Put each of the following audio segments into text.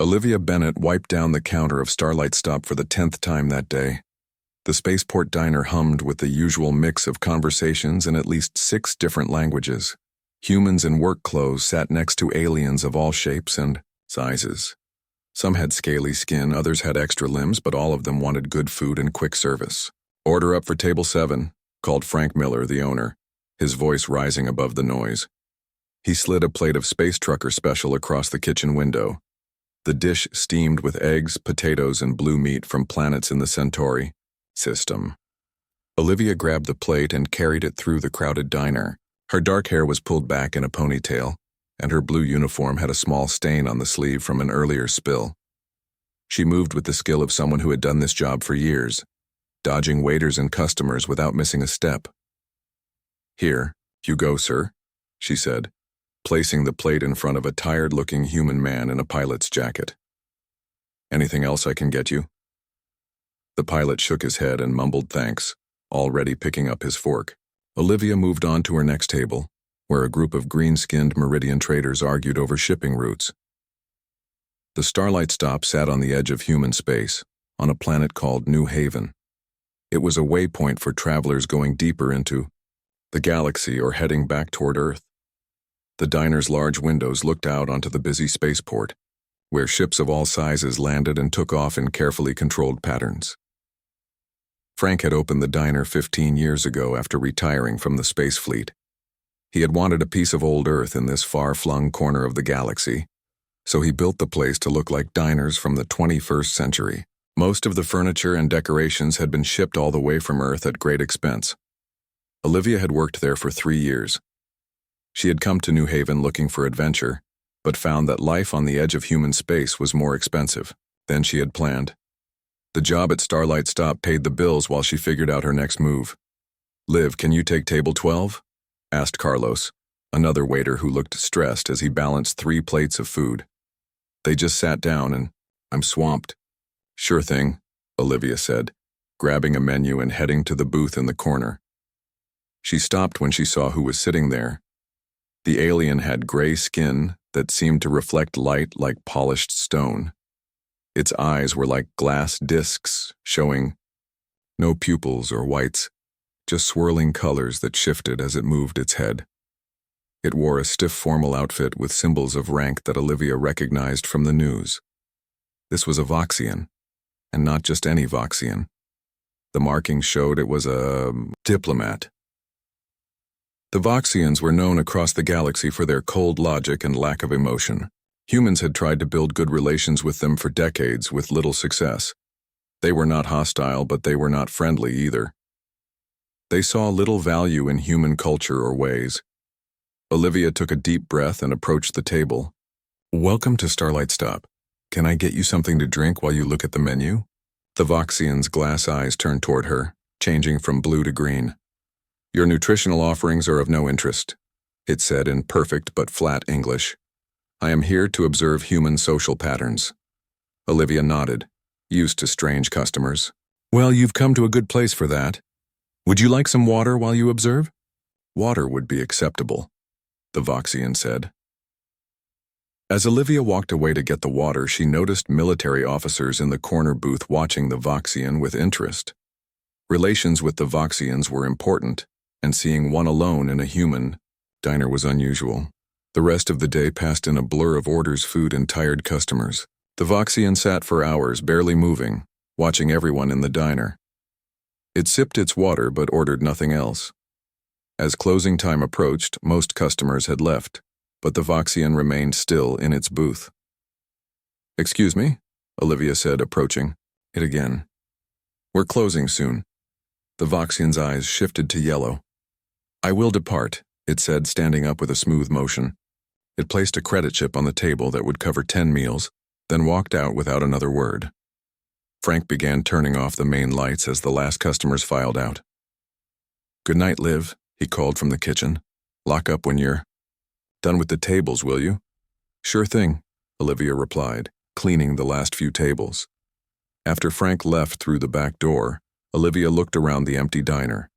Olivia Bennett wiped down the counter of Starlight Stop for the 10th time that day. The spaceport diner hummed with the usual mix of conversations in at least 6 different languages. Humans in work clothes sat next to aliens of all shapes and sizes. Some had scaly skin, others had extra limbs, but all of them wanted good food and quick service. "Order up for table 7, called Frank Miller, the owner, his voice rising above the noise. He slid a plate of Space Trucker Special across the kitchen window. The dish steamed with eggs, potatoes, and blue meat from planets in the Centauri system. Olivia grabbed the plate and carried it through the crowded diner. Her dark hair was pulled back in a ponytail, and her blue uniform had a small stain on the sleeve from an earlier spill. She moved with the skill of someone who had done this job for years, dodging waiters and customers without missing a step. "Here, you go, sir," she said, placing the plate in front of a tired-looking human man in a pilot's jacket. "Anything else I can get you?" The pilot shook his head and mumbled thanks, already picking up his fork. Olivia moved on to her next table, where a group of green-skinned Meridian traders argued over shipping routes. The Starlight Stop sat on the edge of human space, on a planet called New Haven. It was a waypoint for travelers going deeper into the galaxy or heading back toward Earth. The diner's large windows looked out onto the busy spaceport, where ships of all sizes landed and took off in carefully controlled patterns. Frank had opened the diner 15 years ago after retiring from the space fleet. He had wanted a piece of old Earth in this far-flung corner of the galaxy, so he built the place to look like diners from the 21st century. Most of the furniture and decorations had been shipped all the way from Earth at great expense. Olivia had worked there for 3 years. She had come to New Haven looking for adventure, but found that life on the edge of human space was more expensive than she had planned. The job at Starlight Stop paid the bills while she figured out her next move. "Liv, can you take table 12? Asked Carlos, another waiter who looked stressed as he balanced 3 plates of food. They just sat down and, "I'm swamped." "Sure thing," Olivia said, grabbing a menu and heading to the booth in the corner. She stopped when she saw who was sitting there. The alien had gray skin that seemed to reflect light like polished stone. Its eyes were like glass discs, showing no pupils or whites, just swirling colors that shifted as it moved its head. It wore a stiff formal outfit with symbols of rank that Olivia recognized from the news. This was a Voxian, and not just any Voxian. The markings showed it was a diplomat. The Voxians were known across the galaxy for their cold logic and lack of emotion. Humans had tried to build good relations with them for decades with little success. They were not hostile, but they were not friendly either. They saw little value in human culture or ways. Olivia took a deep breath and approached the table. "Welcome to Starlight Stop. Can I get you something to drink while you look at the menu?" The Voxian's glass eyes turned toward her, changing from blue to green. "Your nutritional offerings are of no interest," it said in perfect but flat English. "I am here to observe human social patterns." Olivia nodded, used to strange customers. "Well, you've come to a good place for that. Would you like some water while you observe?" "Water would be acceptable," the Voxian said. As Olivia walked away to get the water, she noticed military officers in the corner booth watching the Voxian with interest. Relations with the Voxians were important, and seeing one alone in a human diner was unusual. The rest of the day passed in a blur of orders, food, and tired customers. The Voxian sat for hours, barely moving, watching everyone in the diner. It sipped its water but ordered nothing else. As closing time approached, most customers had left, but the Voxian remained still in its booth. "Excuse me," Olivia said, approaching it again. "We're closing soon." The Voxian's eyes shifted to yellow. "I will depart," it said, standing up with a smooth motion. It placed a credit chip on the table that would cover 10 meals, then walked out without another word. Frank began turning off the main lights as the last customers filed out. "Good night, Liv," he called from the kitchen. "Lock up when you're done with the tables, will you?" "Sure thing," Olivia replied, cleaning the last few tables. After Frank left through the back door, Olivia looked around the empty diner.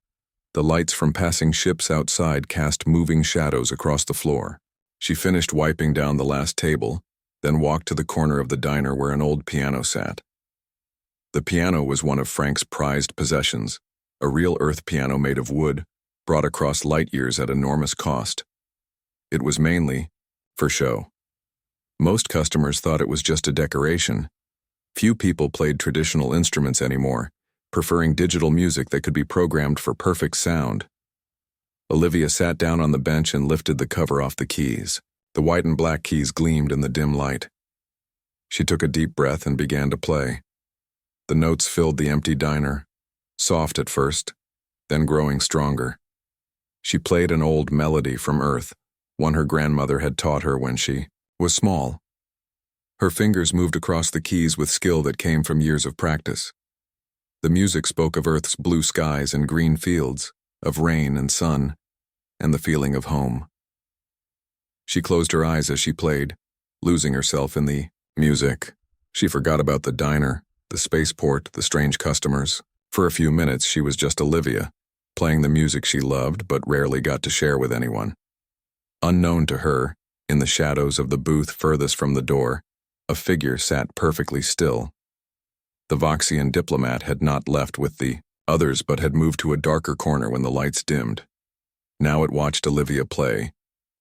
The lights from passing ships outside cast moving shadows across the floor. She finished wiping down the last table, then walked to the corner of the diner where an old piano sat. The piano was one of Frank's prized possessions, a real earth piano made of wood, brought across light years at enormous cost. It was mainly for show. Most customers thought it was just a decoration. Few people played traditional instruments anymore, preferring digital music that could be programmed for perfect sound. Olivia sat down on the bench and lifted the cover off the keys. The white and black keys gleamed in the dim light. She took a deep breath and began to play. The notes filled the empty diner, soft at first, then growing stronger. She played an old melody from Earth, one her grandmother had taught her when she was small. Her fingers moved across the keys with skill that came from years of practice. The music spoke of Earth's blue skies and green fields, of rain and sun, and the feeling of home. She closed her eyes as she played, losing herself in the music. She forgot about the diner, the spaceport, the strange customers. For a few minutes, she was just Olivia, playing the music she loved but rarely got to share with anyone. Unknown to her, in the shadows of the booth furthest from the door, a figure sat perfectly still. The Voxian diplomat had not left with the others but had moved to a darker corner when the lights dimmed. Now it watched Olivia play,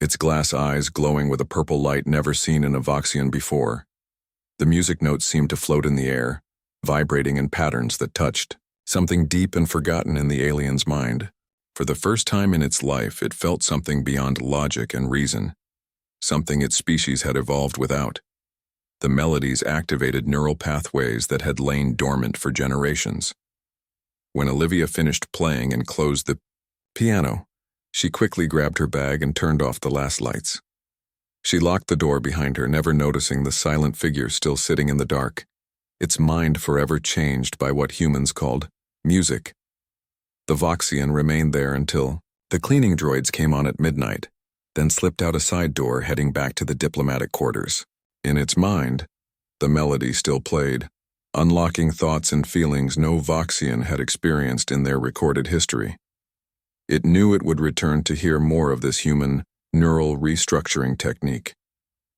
its glass eyes glowing with a purple light never seen in a Voxian before. The music notes seemed to float in the air, vibrating in patterns that touched something deep and forgotten in the alien's mind. For the first time in its life, it felt something beyond logic and reason, something its species had evolved without. The melodies activated neural pathways that had lain dormant for generations. When Olivia finished playing and closed the piano, she quickly grabbed her bag and turned off the last lights. She locked the door behind her, never noticing the silent figure still sitting in the dark, its mind forever changed by what humans called music. The Voxian remained there until the cleaning droids came on at midnight, then slipped out a side door heading back to the diplomatic quarters. In its mind, the melody still played, unlocking thoughts and feelings no Voxian had experienced in their recorded history. It knew it would return to hear more of this human neural restructuring technique,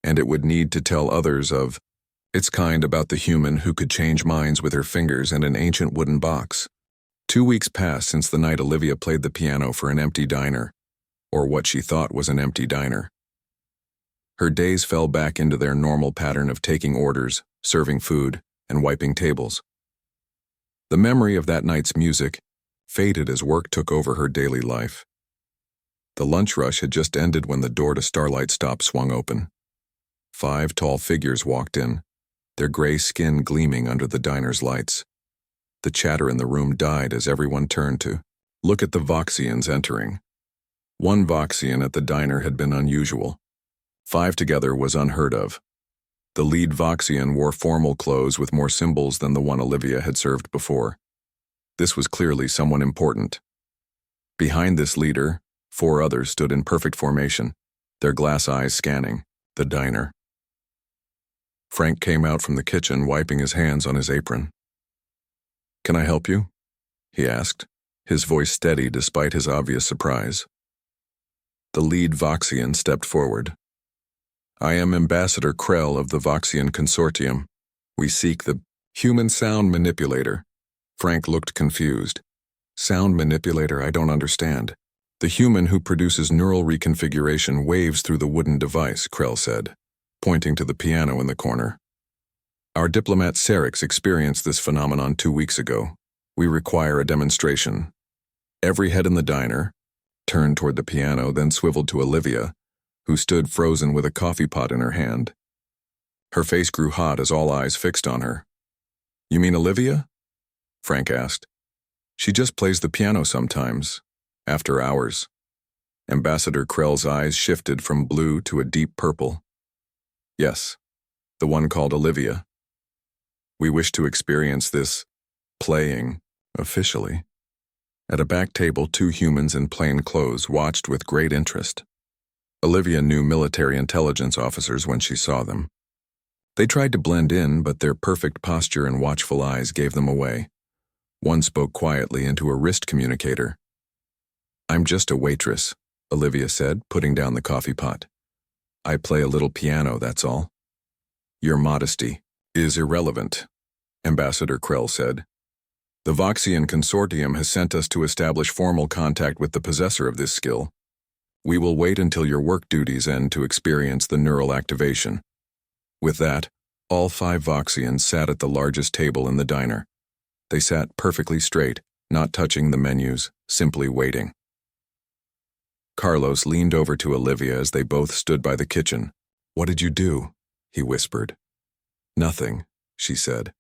and it would need to tell others of its kind about the human who could change minds with her fingers and an ancient wooden box. 2 weeks passed since the night Olivia played the piano for an empty diner, or what she thought was an empty diner. Her days fell back into their normal pattern of taking orders, serving food, and wiping tables. The memory of that night's music faded as work took over her daily life. The lunch rush had just ended when the door to Starlight Stop swung open. 5 tall figures walked in, their gray skin gleaming under the diner's lights. The chatter in the room died as everyone turned to look at the Voxians entering. One Voxian at the diner had been unusual. 5 together was unheard of. The lead Voxian wore formal clothes with more symbols than the one Olivia had served before. This was clearly someone important. Behind this leader, 4 others stood in perfect formation, their glass eyes scanning the diner. Frank came out from the kitchen, wiping his hands on his apron. "Can I help you?" he asked, his voice steady despite his obvious surprise. The lead Voxian stepped forward. "I am Ambassador Krell of the Voxian Consortium. We seek the human sound manipulator." Frank looked confused. "Sound manipulator? I don't understand." "The human who produces neural reconfiguration waves through the wooden device," Krell said, pointing to the piano in the corner. "Our diplomat Sarix experienced this phenomenon 2 weeks ago. We require a demonstration." Every head in the diner turned toward the piano, then swiveled to Olivia, who stood frozen with a coffee pot in her hand. Her face grew hot as all eyes fixed on her. "You mean Olivia?" Frank asked. "She just plays the piano sometimes, after hours." Ambassador Krell's eyes shifted from blue to a deep purple. "Yes, the one called Olivia. We wish to experience this playing officially." At a back table, 2 humans in plain clothes watched with great interest. Olivia knew military intelligence officers when she saw them. They tried to blend in, but their perfect posture and watchful eyes gave them away. One spoke quietly into a wrist communicator. "I'm just a waitress," Olivia said, putting down the coffee pot. "I play a little piano, that's all." Your modesty is irrelevant, Ambassador Krell said. The Voxian Consortium has sent us to establish formal contact with the possessor of this skill. We will wait until your work duties end to experience the neural activation. With that, all 5 Voxians sat at the largest table in the diner. They sat perfectly straight, not touching the menus, simply waiting. Carlos leaned over to Olivia as they both stood by the kitchen. "What did you do?" he whispered. "Nothing," she said.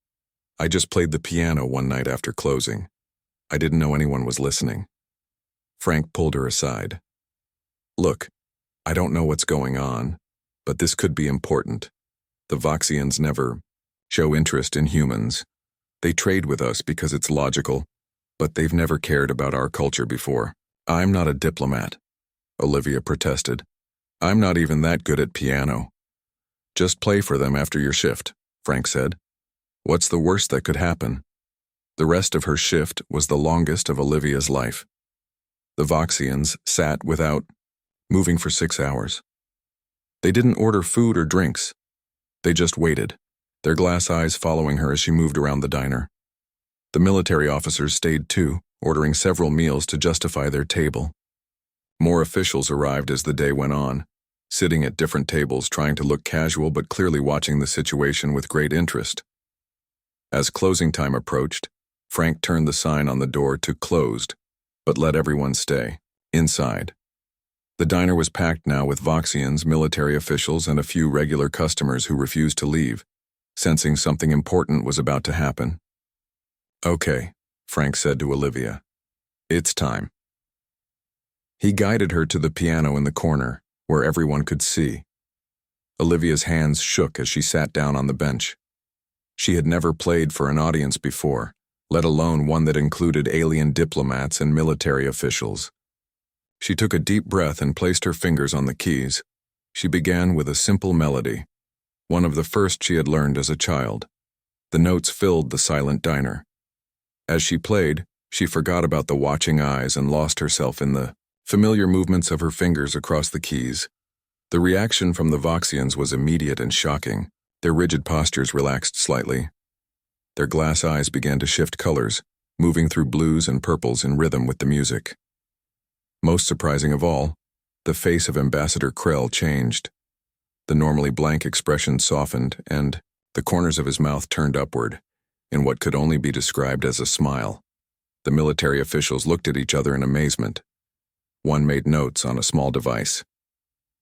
"I just played the piano one night after closing. I didn't know anyone was listening." Frank pulled her aside. "Look, I don't know what's going on, but this could be important. The Voxians never show interest in humans. They trade with us because it's logical, but they've never cared about our culture before." "I'm not a diplomat," Olivia protested. "I'm not even that good at piano." "Just play for them after your shift," Frank said. "What's the worst that could happen?" The rest of her shift was the longest of Olivia's life. The Voxians sat without moving for 6 hours. They didn't order food or drinks. They just waited, their glass eyes following her as she moved around the diner. The military officers stayed too, ordering several meals to justify their table. More officials arrived as the day went on, sitting at different tables trying to look casual but clearly watching the situation with great interest. As closing time approached, Frank turned the sign on the door to "closed," but let everyone stay inside. The diner was packed now with Voxians, military officials, and a few regular customers who refused to leave, sensing something important was about to happen. "Okay," Frank said to Olivia. "It's time." He guided her to the piano in the corner, where everyone could see. Olivia's hands shook as she sat down on the bench. She had never played for an audience before, let alone one that included alien diplomats and military officials. She took a deep breath and placed her fingers on the keys. She began with a simple melody, one of the first she had learned as a child. The notes filled the silent diner. As she played, she forgot about the watching eyes and lost herself in the familiar movements of her fingers across the keys. The reaction from the Voxians was immediate and shocking. Their rigid postures relaxed slightly. Their glass eyes began to shift colors, moving through blues and purples in rhythm with the music. Most surprising of all, the face of Ambassador Krell changed. The normally blank expression softened, and the corners of his mouth turned upward, in what could only be described as a smile. The military officials looked at each other in amazement. One made notes on a small device.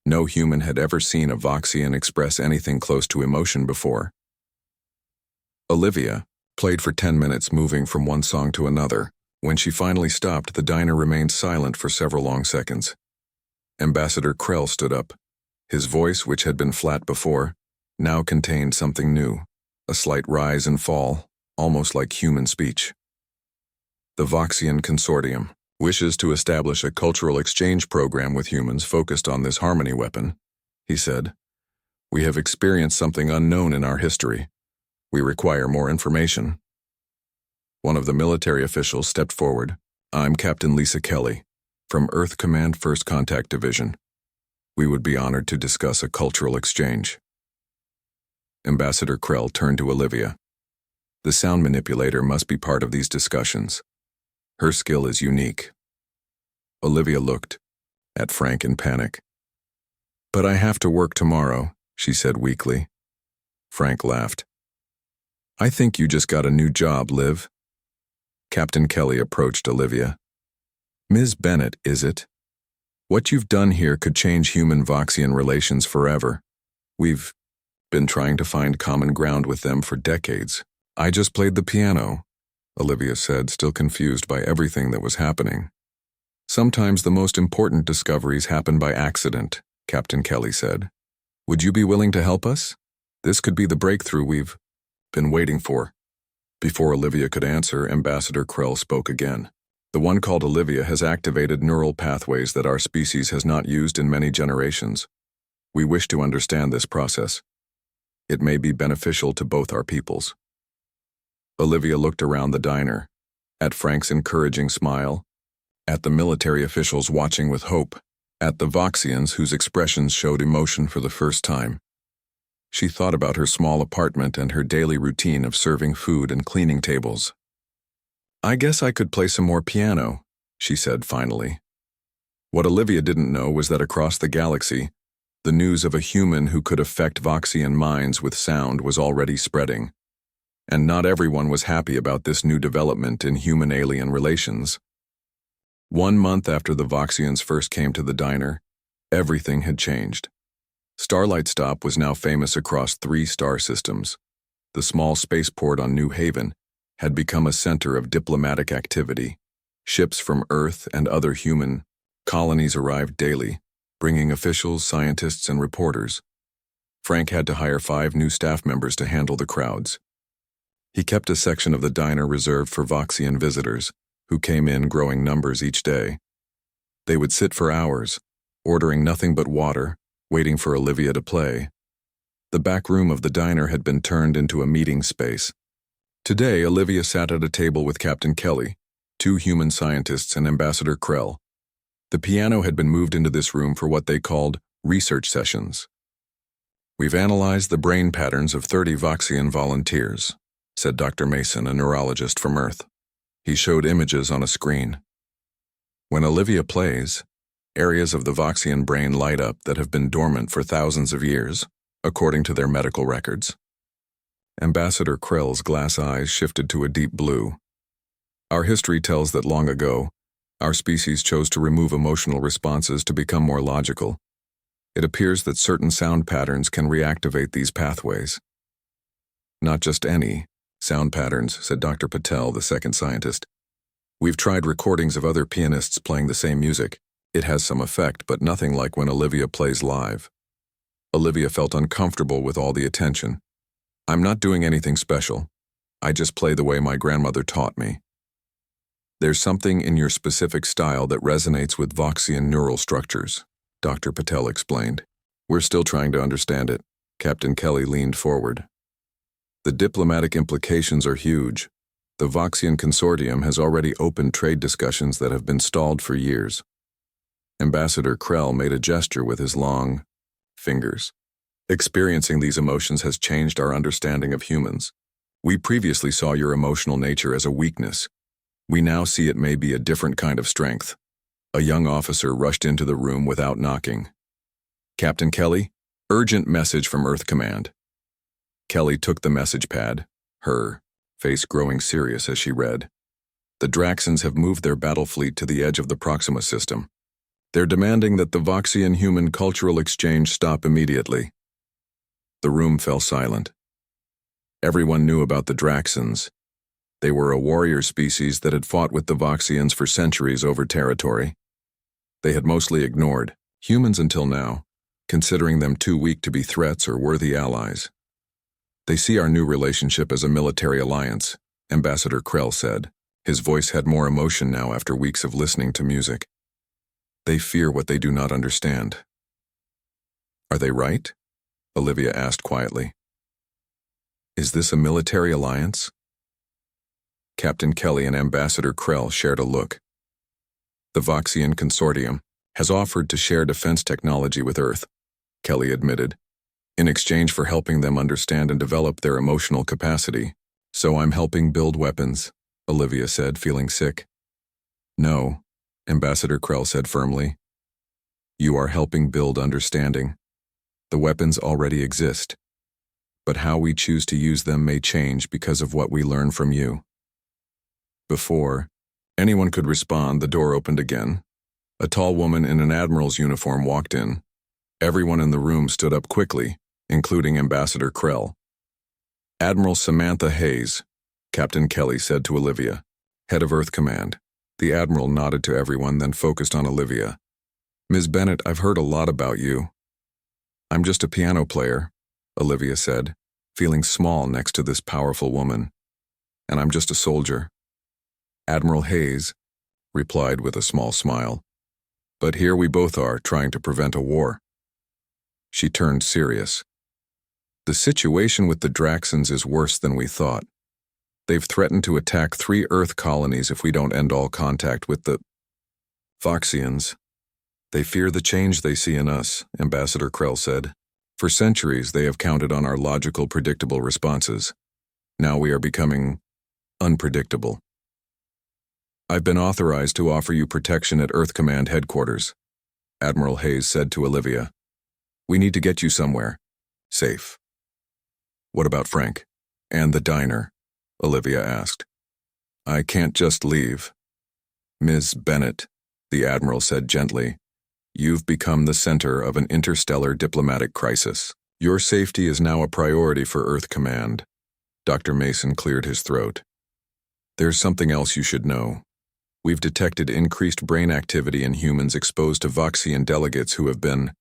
No human had ever seen a Voxian express anything close to emotion before. Olivia played for 10 minutes, moving from one song to another. When she finally stopped, the diner remained silent for several long seconds. Ambassador Krell stood up. His voice, which had been flat before, now contained something new, a slight rise and fall, almost like human speech. "The Voxian Consortium wishes to establish a cultural exchange program with humans focused on this harmony weapon," he said. "We have experienced something unknown in our history. We require more information." One of the military officials stepped forward. "I'm Captain Lisa Kelly, from Earth Command 1st Contact Division. We would be honored to discuss a cultural exchange." Ambassador Krell turned to Olivia. "The sound manipulator must be part of these discussions. Her skill is unique." Olivia looked at Frank in panic. "But I have to work tomorrow," she said weakly. Frank laughed. "I think you just got a new job, Liv." Captain Kelly approached Olivia. "Ms. Bennett, is it? What you've done here could change human-Voxian relations forever. We've been trying to find common ground with them for decades." "I just played the piano," Olivia said, still confused by everything that was happening. "Sometimes the most important discoveries happen by accident," Captain Kelly said. "Would you be willing to help us? This could be the breakthrough we've been waiting for." Before Olivia could answer, Ambassador Krell spoke again. "The one called Olivia has activated neural pathways that our species has not used in many generations. We wish to understand this process. It may be beneficial to both our peoples." Olivia looked around the diner, at Frank's encouraging smile, at the military officials watching with hope, at the Voxians whose expressions showed emotion for the first time. She thought about her small apartment and her daily routine of serving food and cleaning tables. "I guess I could play some more piano," she said finally. What Olivia didn't know was that across the galaxy, the news of a human who could affect Voxian minds with sound was already spreading. And not everyone was happy about this new development in human-alien relations. 1 month after the Voxians first came to the diner, everything had changed. Starlight Stop was now famous across 3 star systems. The small spaceport on New Haven had become a center of diplomatic activity. Ships from Earth and other human colonies arrived daily, bringing officials, scientists, and reporters. Frank had to hire 5 new staff members to handle the crowds. He kept a section of the diner reserved for Voxian visitors, who came in growing numbers each day. They would sit for hours, ordering nothing but water, waiting for Olivia to play. The back room of the diner had been turned into a meeting space. Today, Olivia sat at a table with Captain Kelly, 2 human scientists, and Ambassador Krell. The piano had been moved into this room for what they called research sessions. "We've analyzed the brain patterns of 30 Voxian volunteers," said Dr. Mason, a neurologist from Earth. He showed images on a screen. "When Olivia plays, areas of the Voxian brain light up that have been dormant for thousands of years, according to their medical records." Ambassador Krell's glass eyes shifted to a deep blue. "Our history tells that long ago, our species chose to remove emotional responses to become more logical. It appears that certain sound patterns can reactivate these pathways." "Not just any sound patterns," said Dr. Patel, the second scientist. "We've tried recordings of other pianists playing the same music. It has some effect, but nothing like when Olivia plays live." Olivia felt uncomfortable with all the attention. "I'm not doing anything special. I just play the way my grandmother taught me." "There's something in your specific style that resonates with Voxian neural structures," Dr. Patel explained. "We're still trying to understand it." Captain Kelly leaned forward. "The diplomatic implications are huge. The Voxian Consortium has already opened trade discussions that have been stalled for years." Ambassador Krell made a gesture with his long fingers. "Experiencing these emotions has changed our understanding of humans. We previously saw your emotional nature as a weakness. We now see it may be a different kind of strength." A young officer rushed into the room without knocking. "Captain Kelly, urgent message from Earth Command." Kelly took the message pad, her face growing serious as she read. "The Draxans have moved their battle fleet to the edge of the Proxima system. They're demanding that the Voxian-human cultural exchange stop immediately." The room fell silent. Everyone knew about the Draxans. They were a warrior species that had fought with the Voxians for centuries over territory. They had mostly ignored humans until now, considering them too weak to be threats or worthy allies. "They see our new relationship as a military alliance," Ambassador Krell said. His voice had more emotion now after weeks of listening to music. "They fear what they do not understand." "Are they right?" Olivia asked quietly. "Is this a military alliance?" Captain Kelly and Ambassador Krell shared a look. "The Voxian Consortium has offered to share defense technology with Earth," Kelly admitted, "in exchange for helping them understand and develop their emotional capacity. So I'm helping build weapons," Olivia said, feeling sick. "No," Ambassador Krell said firmly. "You are helping build understanding. The weapons already exist, but how we choose to use them may change because of what we learn from you." Before anyone could respond, the door opened again. A tall woman in an admiral's uniform walked in. Everyone in the room stood up quickly, including Ambassador Krell. "Admiral Samantha Hayes," Captain Kelly said to Olivia, head of Earth Command. The admiral nodded to everyone, then focused on Olivia. "Ms. Bennett, I've heard a lot about you." "I'm just a piano player," Olivia said, feeling small next to this powerful woman. "And I'm just a soldier." "Admiral Hayes," replied with a small smile. "But here we both are, trying to prevent a war." She turned serious. "The situation with the Draxans is worse than we thought. They've threatened to attack 3 Earth colonies if we don't end all contact with the Voxians. They fear the change they see in us," Ambassador Krell said. For centuries, they have counted on our logical, predictable responses. Now we are becoming unpredictable. I've been authorized to offer you protection at Earth Command headquarters, Admiral Hayes said to Olivia. We need to get you somewhere. Safe. What about Frank? And the diner? Olivia asked. I can't just leave. Ms. Bennett, the Admiral said gently, you've become the center of an interstellar diplomatic crisis. Your safety is now a priority for Earth Command. Dr. Mason cleared his throat. There's something else you should know. We've detected increased brain activity in humans exposed to Voxian delegates who have been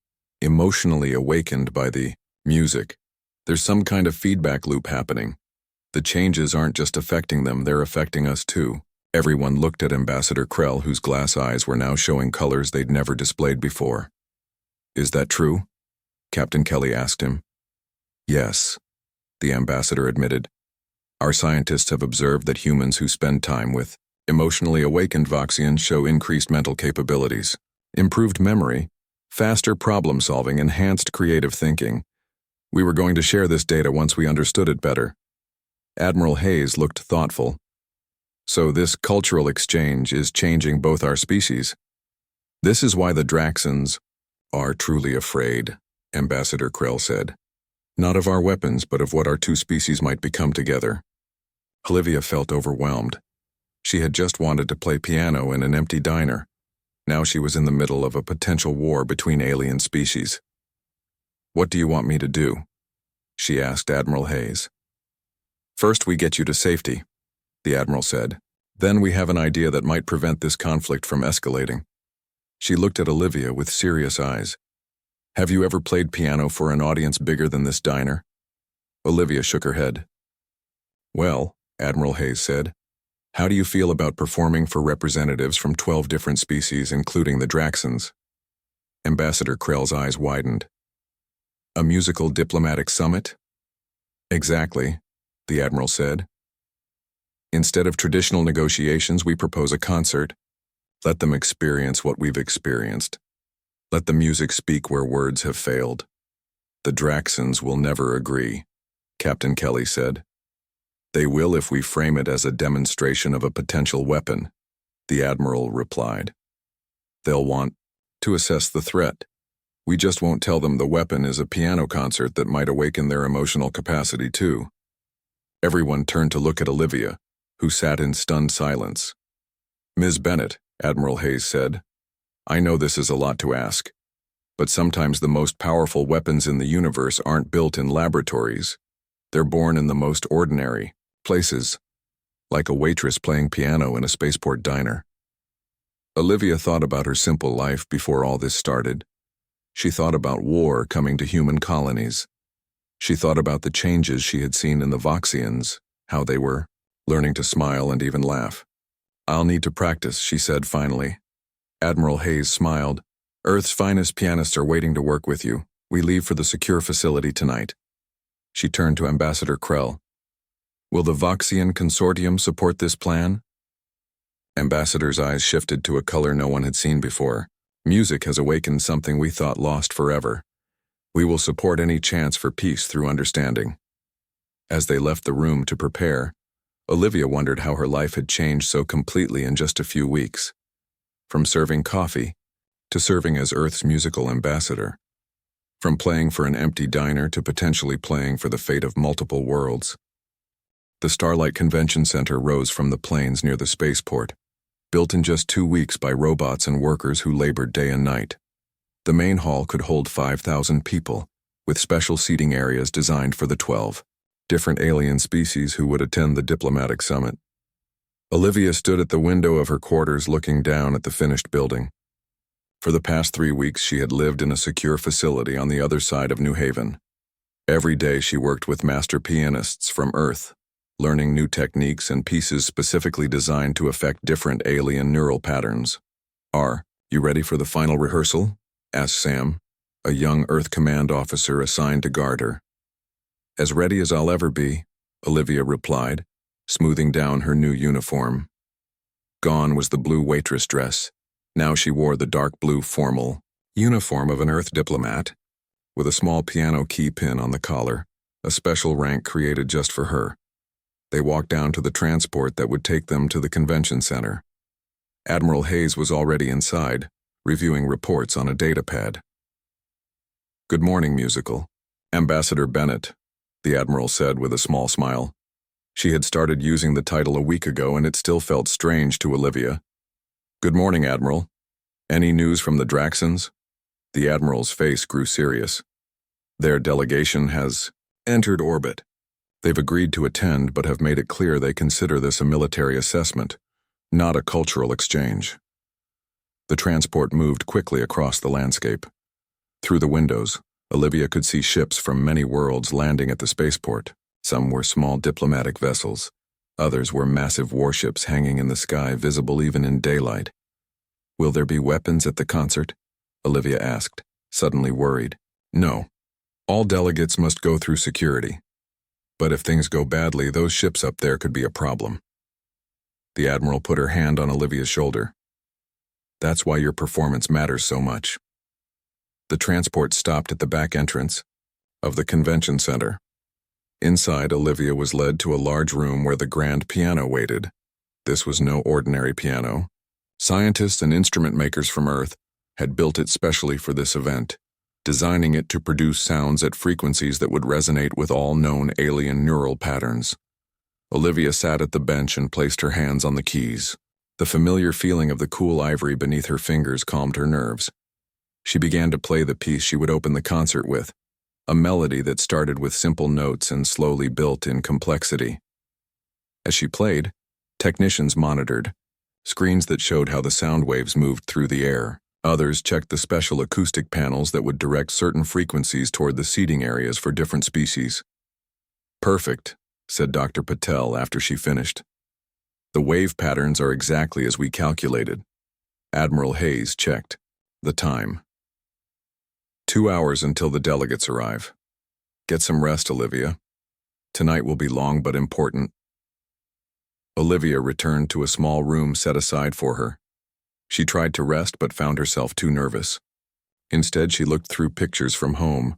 emotionally awakened by the music. There's some kind of feedback loop happening. The changes aren't just affecting them, they're affecting us too. Everyone looked at Ambassador Krell, whose glass eyes were now showing colors they'd never displayed before. Is that true? Captain Kelly asked him. Yes, the ambassador admitted. Our scientists have observed that humans who spend time with emotionally awakened Voxians show increased mental capabilities, improved memory, faster problem-solving, enhanced creative thinking. We were going to share this data once we understood it better. Admiral Hayes looked thoughtful. So this cultural exchange is changing both our species. This is why the Draxans are truly afraid, Ambassador Krell said. Not of our weapons, but of what our two species might become together. Olivia felt overwhelmed. She had just wanted to play piano in an empty diner. Now she was in the middle of a potential war between alien species. What do you want me to do? She asked Admiral Hayes. First, we get you to safety, the Admiral said. Then we have an idea that might prevent this conflict from escalating. She looked at Olivia with serious eyes. Have you ever played piano for an audience bigger than this diner? Olivia shook her head. Well, Admiral Hayes said, how do you feel about performing for representatives from 12 different species, including the Draxans? Ambassador Krell's eyes widened. A musical diplomatic summit? Exactly, the Admiral said. Instead of traditional negotiations, we propose a concert. Let them experience what we've experienced. Let the music speak where words have failed. The Draxans will never agree, Captain Kelly said. They will if we frame it as a demonstration of a potential weapon, the Admiral replied. They'll want to assess the threat. We just won't tell them the weapon is a piano concert that might awaken their emotional capacity too. Everyone turned to look at Olivia, who sat in stunned silence. Ms. Bennett, Admiral Hayes said, I know this is a lot to ask, but sometimes the most powerful weapons in the universe aren't built in laboratories. They're born in the most ordinary places, like a waitress playing piano in a spaceport diner. Olivia thought about her simple life before all this started. She thought about war coming to human colonies. She thought about the changes she had seen in the Voxians, how they were learning to smile and even laugh. I'll need to practice, she said finally. Admiral Hayes smiled. Earth's finest pianists are waiting to work with you. We leave for the secure facility tonight. She turned to Ambassador Krell. Will the Voxian consortium support this plan? Ambassador's eyes shifted to a color no one had seen before. Music has awakened something we thought lost forever. We will support any chance for peace through understanding. As they left the room to prepare, Olivia wondered how her life had changed so completely in just a few weeks. From serving coffee to serving as Earth's musical ambassador. From playing for an empty diner to potentially playing for the fate of multiple worlds. The Starlight Convention Center rose from the plains near the spaceport, built in just 2 weeks by robots and workers who labored day and night. The main hall could hold 5,000 people, with special seating areas designed for the 12 different alien species who would attend the diplomatic summit. Olivia stood at the window of her quarters looking down at the finished building. For the past 3 weeks, she had lived in a secure facility on the other side of New Haven. Every day she worked with master pianists from Earth, learning new techniques and pieces specifically designed to affect different alien neural patterns. Are you ready for the final rehearsal? Asked Sam, a young Earth Command officer assigned to guard her. As ready as I'll ever be, Olivia replied, smoothing down her new uniform. Gone was the blue waitress dress. Now she wore the dark blue formal uniform of an Earth diplomat. with a small piano key pin on the collar, a special rank created just for her. They walked down to the transport that would take them to the convention center. Admiral Hayes was already inside, reviewing reports on a datapad. "Good morning, musical. Ambassador Bennett," the Admiral said with a small smile. She had started using the title a week ago and it still felt strange to Olivia. "Good morning, Admiral. Any news from the Draxons?" The Admiral's face grew serious. "Their delegation has entered orbit. They've agreed to attend but have made it clear they consider this a military assessment, not a cultural exchange." The transport moved quickly across the landscape. Through the windows, Olivia could see ships from many worlds landing at the spaceport. Some were small diplomatic vessels. Others were massive warships hanging in the sky, visible even in daylight. "Will there be weapons at the concert?" Olivia asked, suddenly worried. "No. All delegates must go through security. But if things go badly, those ships up there could be a problem." The Admiral put her hand on Olivia's shoulder. "That's why your performance matters so much." The transport stopped at the back entrance of the convention center. Inside, Olivia was led to a large room where the grand piano waited. This was no ordinary piano. Scientists and instrument makers from Earth had built it specially for this event, designing it to produce sounds at frequencies that would resonate with all known alien neural patterns. Olivia sat at the bench and placed her hands on the keys. The familiar feeling of the cool ivory beneath her fingers calmed her nerves. She began to play the piece she would open the concert with, a melody that started with simple notes and slowly built in complexity. As she played, technicians monitored, screens that showed how the sound waves moved through the air. Others checked the special acoustic panels that would direct certain frequencies toward the seating areas for different species. "Perfect," said Dr. Patel after she finished. "The wave patterns are exactly as we calculated." Admiral Hayes checked the time. 2 hours until the delegates arrive. Get some rest, Olivia. Tonight will be long but important. Olivia returned to a small room set aside for her. She tried to rest but found herself too nervous. Instead, she looked through pictures from home,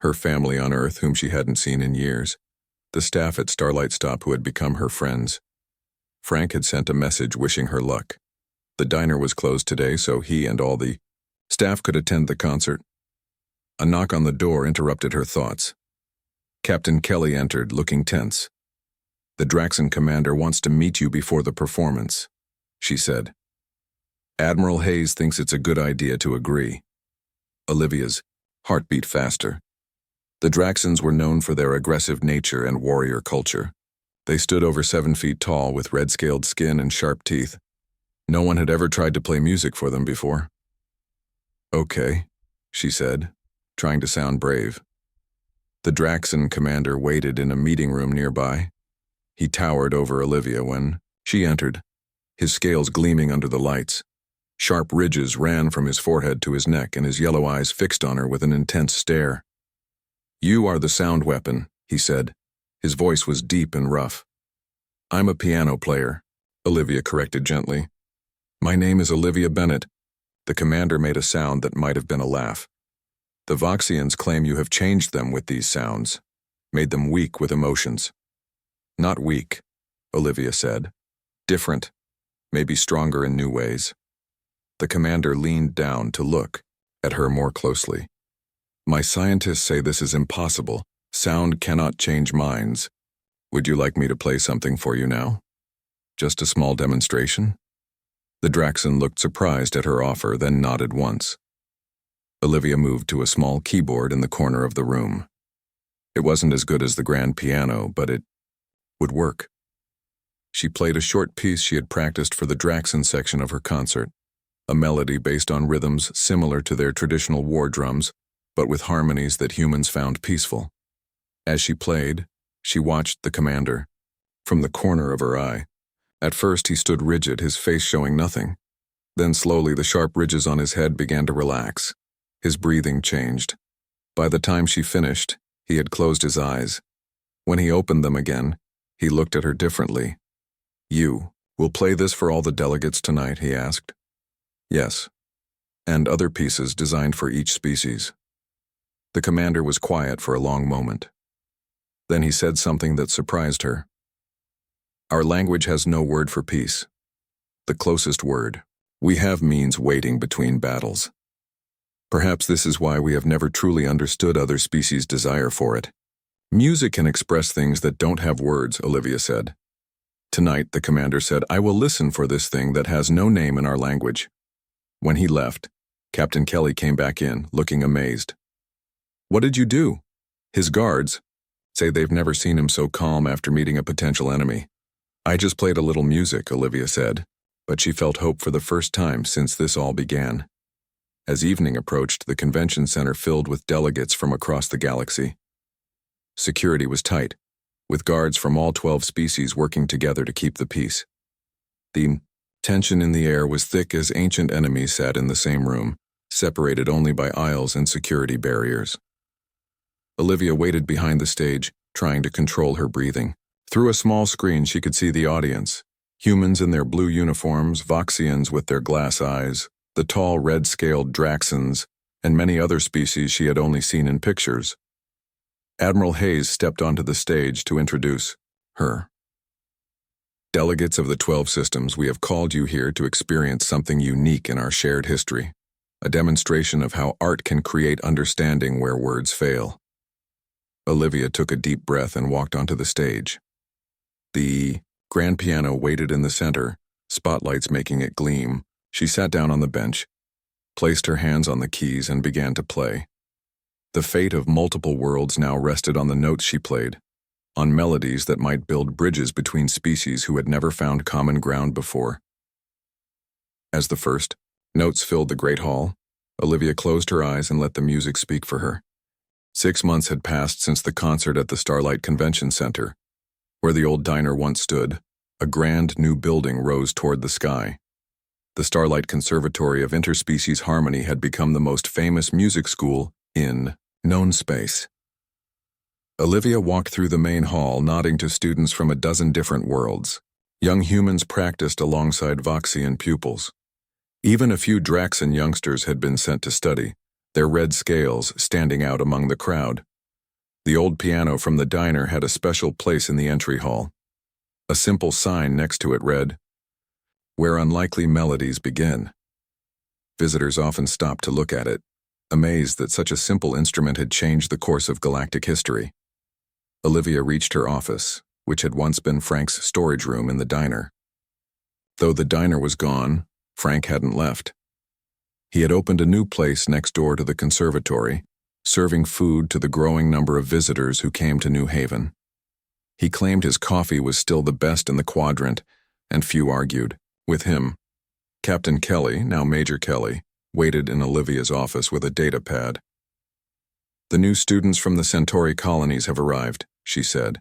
her family on Earth whom she hadn't seen in years, the staff at Starlight Stop who had become her friends. Frank had sent a message wishing her luck. The diner was closed today, so he and all the staff could attend the concert. A knock on the door interrupted her thoughts. Captain Kelly entered, looking tense. "The Draxon commander wants to meet you before the performance," she said. "Admiral Hayes thinks it's a good idea to agree." Olivia's heart beat faster. The Draxons were known for their aggressive nature and warrior culture. They stood over 7 feet tall with red-scaled skin and sharp teeth. No one had ever tried to play music for them before. "Okay," she said, trying to sound brave. The Draxon commander waited in a meeting room nearby. He towered over Olivia when she entered, his scales gleaming under the lights. Sharp ridges ran from his forehead to his neck, and his yellow eyes fixed on her with an intense stare. "You are the sound weapon," he said. His voice was deep and rough. "I'm a piano player," Olivia corrected gently. "My name is Olivia Bennett." The commander made a sound that might have been a laugh. "The Voxians claim you have changed them with these sounds, made them weak with emotions." "Not weak," Olivia said. "Different, maybe stronger in new ways." The commander leaned down to look at her more closely. "My scientists say this is impossible. Sound cannot change minds. Would you like me to play something for you now? Just a small demonstration?" The Draxon looked surprised at her offer, then nodded once. Olivia moved to a small keyboard in the corner of the room. It wasn't as good as the grand piano, but it would work. She played a short piece she had practiced for the Draxon section of her concert, a melody based on rhythms similar to their traditional war drums, but with harmonies that humans found peaceful. As she played, she watched the commander from the corner of her eye. At first he stood rigid, his face showing nothing. Then slowly the sharp ridges on his head began to relax. His breathing changed. By the time she finished, he had closed his eyes. When he opened them again, he looked at her differently. "You will play this for all the delegates tonight?" he asked. "Yes, and other pieces designed for each species." The commander was quiet for a long moment. Then he said something that surprised her. Our language has no word for peace. The closest word we have means waiting between battles. Perhaps this is why we have never truly understood other species' desire for it. Music can express things that don't have words, Olivia said. Tonight, the commander said, I will listen for this thing that has no name in our language. When he left, Captain Kelly came back in, looking amazed. What did you do? His guards say they've never seen him so calm after meeting a potential enemy. I just played a little music, Olivia said, but she felt hope for the first time since this all began. As evening approached, the convention center filled with delegates from across the galaxy. Security was tight, with guards from all 12 species working together to keep the peace. The tension in the air was thick as ancient enemies sat in the same room, separated only by aisles and security barriers. Olivia waited behind the stage, trying to control her breathing. Through a small screen, she could see the audience. Humans in their blue uniforms, Voxians with their glass eyes, the tall red-scaled Draxons, and many other species she had only seen in pictures. Admiral Hayes stepped onto the stage to introduce her. Delegates of the 12 systems, we have called you here to experience something unique in our shared history, a demonstration of how art can create understanding where words fail. Olivia took a deep breath and walked onto the stage. The grand piano waited in the center, spotlights making it gleam. She sat down on the bench, placed her hands on the keys, and began to play. The fate of multiple worlds now rested on the notes she played, on melodies that might build bridges between species who had never found common ground before. As the first notes filled the great hall, Olivia closed her eyes and let the music speak for her. 6 months had passed since the concert at the Starlight Convention Center. Where the old diner once stood, a grand new building rose toward the sky. The Starlight Conservatory of Interspecies Harmony had become the most famous music school in known space. Olivia walked through the main hall, nodding to students from a dozen different worlds. Young humans practiced alongside Voxian pupils. Even a few Draxon youngsters had been sent to study, their red scales standing out among the crowd. The old piano from the diner had a special place in the entry hall. A simple sign next to it read, Where Unlikely Melodies Begin. Visitors often stopped to look at it, amazed that such a simple instrument had changed the course of galactic history. Olivia reached her office, which had once been Frank's storage room in the diner. Though the diner was gone, Frank hadn't left. He had opened a new place next door to the conservatory, serving food to the growing number of visitors who came to New Haven. He claimed his coffee was still the best in the quadrant, and few argued with him. Captain Kelly, now Major Kelly, waited in Olivia's office with a data pad. The new students from the Centauri colonies have arrived, she said.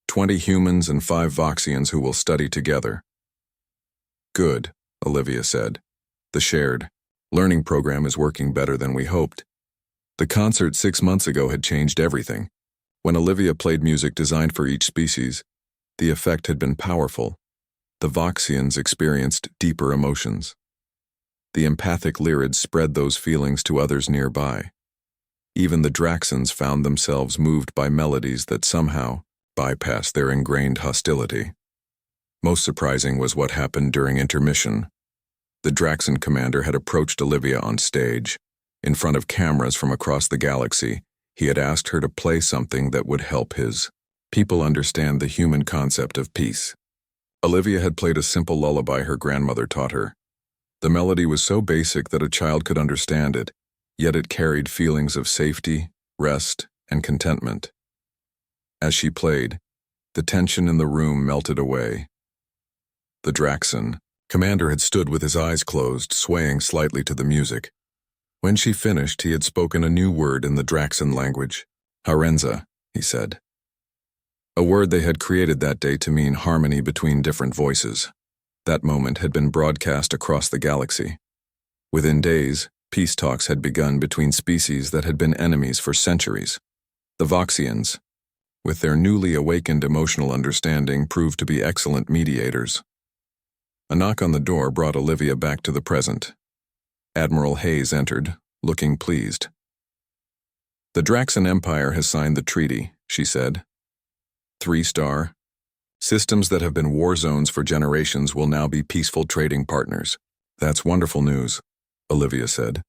20 humans and 5 Voxians who will study together. Good, Olivia said. The shared learning program is working better than we hoped. The concert 6 months ago had changed everything. When Olivia played music designed for each species, the effect had been powerful. The Voxians experienced deeper emotions. The empathic lyrids spread those feelings to others nearby. Even the Draxons found themselves moved by melodies that somehow bypassed their ingrained hostility. Most surprising was what happened during intermission. The Draxon commander had approached Olivia on stage. In front of cameras from across the galaxy, he had asked her to play something that would help his people understand the human concept of peace. Olivia had played a simple lullaby her grandmother taught her. The melody was so basic that a child could understand it, yet it carried feelings of safety, rest, and contentment. As she played, the tension in the room melted away. The Draxon commander had stood with his eyes closed, swaying slightly to the music. When she finished, he had spoken a new word in the Draxon language. Harenza, he said. A word they had created that day to mean harmony between different voices. That moment had been broadcast across the galaxy. Within days, peace talks had begun between species that had been enemies for centuries. The Voxians, with their newly awakened emotional understanding, proved to be excellent mediators. A knock on the door brought Olivia back to the present. Admiral Hayes entered, looking pleased. The Draxan Empire has signed the treaty, she said. 3-star. Systems that have been war zones for generations will now be peaceful trading partners. That's wonderful news, Olivia said.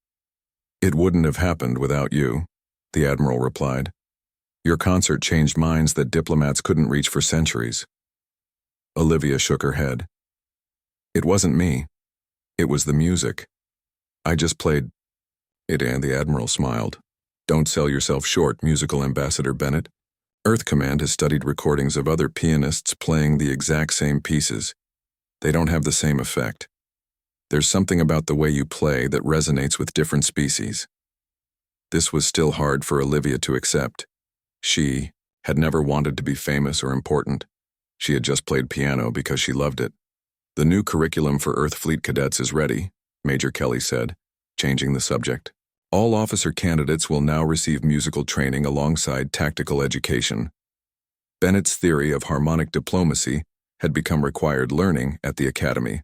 It wouldn't have happened without you, the Admiral replied. Your concert changed minds that diplomats couldn't reach for centuries. Olivia shook her head. It wasn't me. It was the music. I just played it, and the Admiral smiled. Don't sell yourself short, musical ambassador Bennett. Earth Command has studied recordings of other pianists playing the exact same pieces. They don't have the same effect. There's something about the way you play that resonates with different species. This was still hard for Olivia to accept. She had never wanted to be famous or important. She had just played piano because she loved it. The new curriculum for Earth Fleet cadets is ready, Major Kelly said, changing the subject. All officer candidates will now receive musical training alongside tactical education. Bennett's theory of harmonic diplomacy had become required learning at the academy.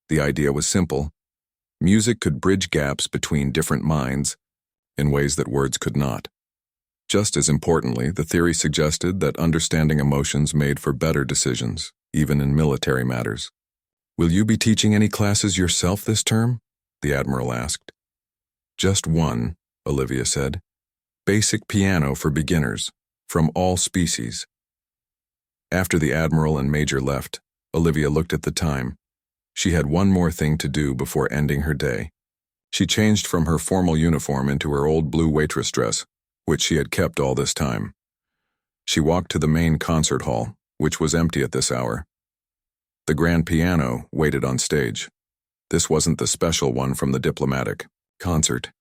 The idea was simple. Music could bridge gaps between different minds in ways that words could not. Just as importantly, the theory suggested that understanding emotions made for better decisions, even in military matters. Will you be teaching any classes yourself this term? The Admiral asked. Just one, Olivia said. Basic piano for beginners, from all species. After the Admiral and Major left, Olivia looked at the time. She had one more thing to do before ending her day. She changed from her formal uniform into her old blue waitress dress, which she had kept all this time. She walked to the main concert hall, which was empty at this hour. The grand piano waited on stage. This wasn't the special one from the diplomatic concert.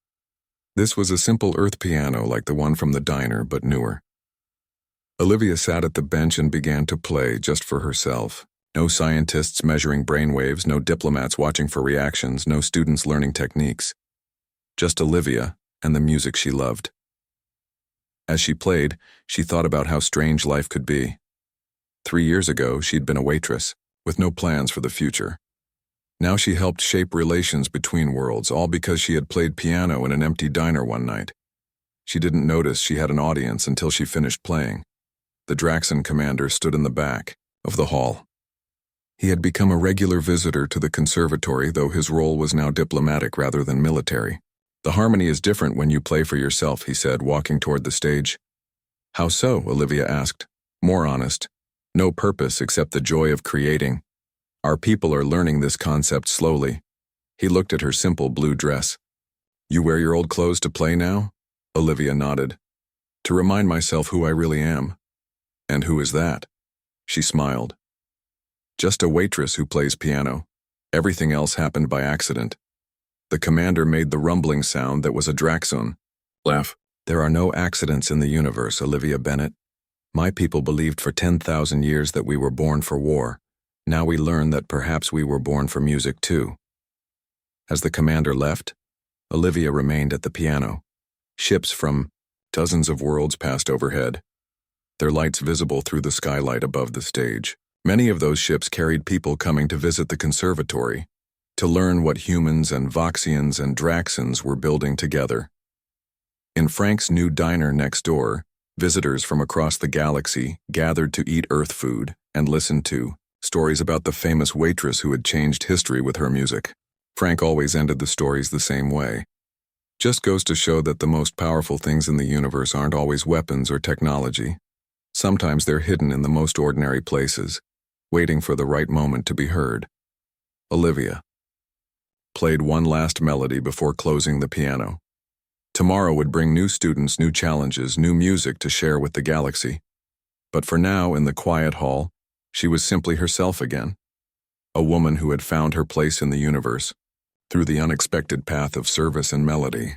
This was a simple earth piano like the one from the diner, but newer. Olivia sat at the bench and began to play just for herself. No scientists measuring brainwaves, no diplomats watching for reactions, no students learning techniques. Just Olivia and the music she loved. As she played, she thought about how strange life could be. 3 years ago, she'd been a waitress, with no plans for the future. Now she helped shape relations between worlds, all because she had played piano in an empty diner one night. She didn't notice she had an audience until she finished playing. The Draxan commander stood in the back of the hall. He had become a regular visitor to the conservatory, though his role was now diplomatic rather than military. The harmony is different when you play for yourself, he said, walking toward the stage. How so? Olivia asked. More honest. No purpose except the joy of creating. Our people are learning this concept slowly. He looked at her simple blue dress. You wear your old clothes to play now? Olivia nodded. To remind myself who I really am. And who is that? She smiled. Just a waitress who plays piano. Everything else happened by accident. The commander made the rumbling sound that was a Draxon. Laugh. There are no accidents in the universe, Olivia Bennett. My people believed for 10,000 years that we were born for war. Now we learn that perhaps we were born for music too. As the commander left, Olivia remained at the piano. Ships from dozens of worlds passed overhead, their lights visible through the skylight above the stage. Many of those ships carried people coming to visit the conservatory, to learn what humans and Voxians and Draxans were building together. In Frank's new diner next door, visitors from across the galaxy gathered to eat Earth food and listen to stories about the famous waitress who had changed history with her music. Frank always ended the stories the same way. Just goes to show that the most powerful things in the universe aren't always weapons or technology. Sometimes they're hidden in the most ordinary places, waiting for the right moment to be heard. Olivia played one last melody before closing the piano. Tomorrow would bring new students, new challenges, new music to share with the galaxy. But for now, in the quiet hall, she was simply herself again, a woman who had found her place in the universe through the unexpected path of service and melody.